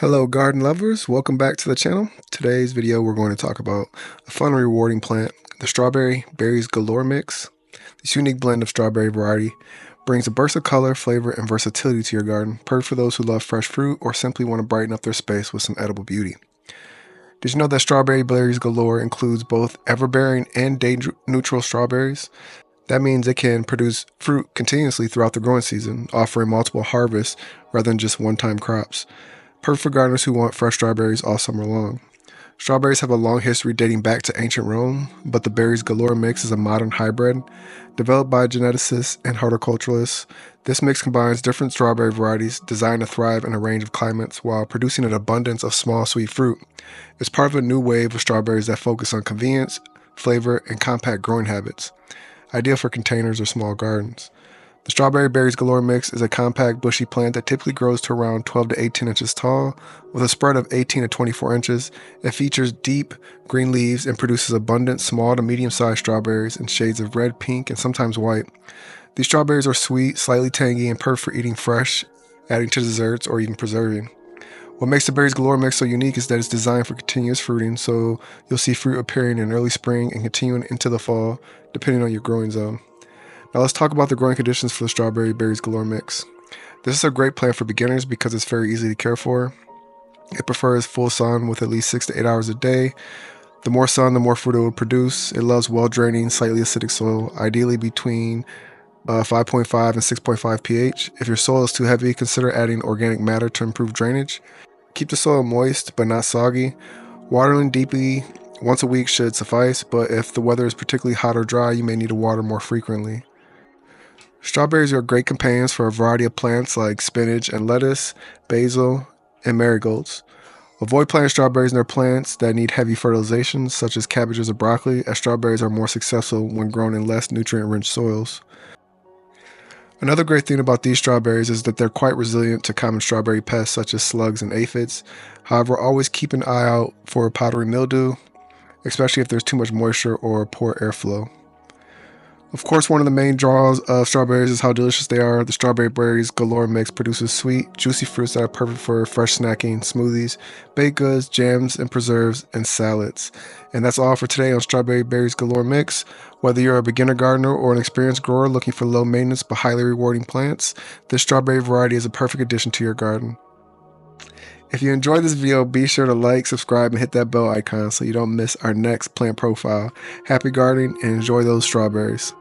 Hello garden lovers, welcome back to the channel. Today's video we're going to talk about a fun and rewarding plant, the Strawberry Berries Galore mix. This unique blend of strawberry variety brings a burst of color, flavor, and versatility to your garden, perfect for those who love fresh fruit or simply want to brighten up their space with some edible beauty. Did you know that Strawberry Berries Galore includes both Everbearing and day-neutral strawberries? That means it can produce fruit continuously throughout the growing season, offering multiple harvests rather than just one-time crops. Perfect for gardeners who want fresh strawberries all summer long. Strawberries have a long history dating back to ancient Rome, but the Berries Galore mix is a modern hybrid. Developed by geneticists and horticulturalists, this mix combines different strawberry varieties designed to thrive in a range of climates while producing an abundance of small, sweet fruit. It's part of a new wave of strawberries that focus on convenience, flavor, and compact growing habits, ideal for containers or small gardens. The Strawberry Berries Galore mix is a compact, bushy plant that typically grows to around 12 to 18 inches tall, with a spread of 18 to 24 inches. It features deep green leaves and produces abundant small to medium-sized strawberries in shades of red, pink, and sometimes white. These strawberries are sweet, slightly tangy, and perfect for eating fresh, adding to desserts, or even preserving. What makes the Berries Galore mix so unique is that it's designed for continuous fruiting, so you'll see fruit appearing in early spring and continuing into the fall, depending on your growing zone. Now let's talk about the growing conditions for the Strawberry Berries Galore mix. This is a great plant for beginners because it's very easy to care for. It prefers full sun with at least 6 to 8 hours a day. The more sun, the more fruit it will produce. It loves well-draining, slightly acidic soil, ideally between 5.5 and 6.5 pH. If your soil is too heavy, consider adding organic matter to improve drainage. Keep the soil moist but not soggy. Watering deeply once a week should suffice, but if the weather is particularly hot or dry, you may need to water more frequently. Strawberries are great companions for a variety of plants like spinach and lettuce, basil, and marigolds. Avoid planting strawberries near plants that need heavy fertilization, such as cabbages or broccoli, as strawberries are more successful when grown in less nutrient-rich soils. Another great thing about these strawberries is that they're quite resilient to common strawberry pests such as slugs and aphids. However, always keep an eye out for powdery mildew, especially if there's too much moisture or poor airflow. Of course, one of the main draws of strawberries is how delicious they are. The Strawberry Berries Galore mix produces sweet, juicy fruits that are perfect for fresh snacking, smoothies, baked goods, jams, and preserves, and salads. And that's all for today on Strawberry Berries Galore mix. Whether you're a beginner gardener or an experienced grower looking for low maintenance but highly rewarding plants, this strawberry variety is a perfect addition to your garden. If you enjoyed this video, be sure to like, subscribe, and hit that bell icon so you don't miss our next plant profile. Happy gardening and enjoy those strawberries.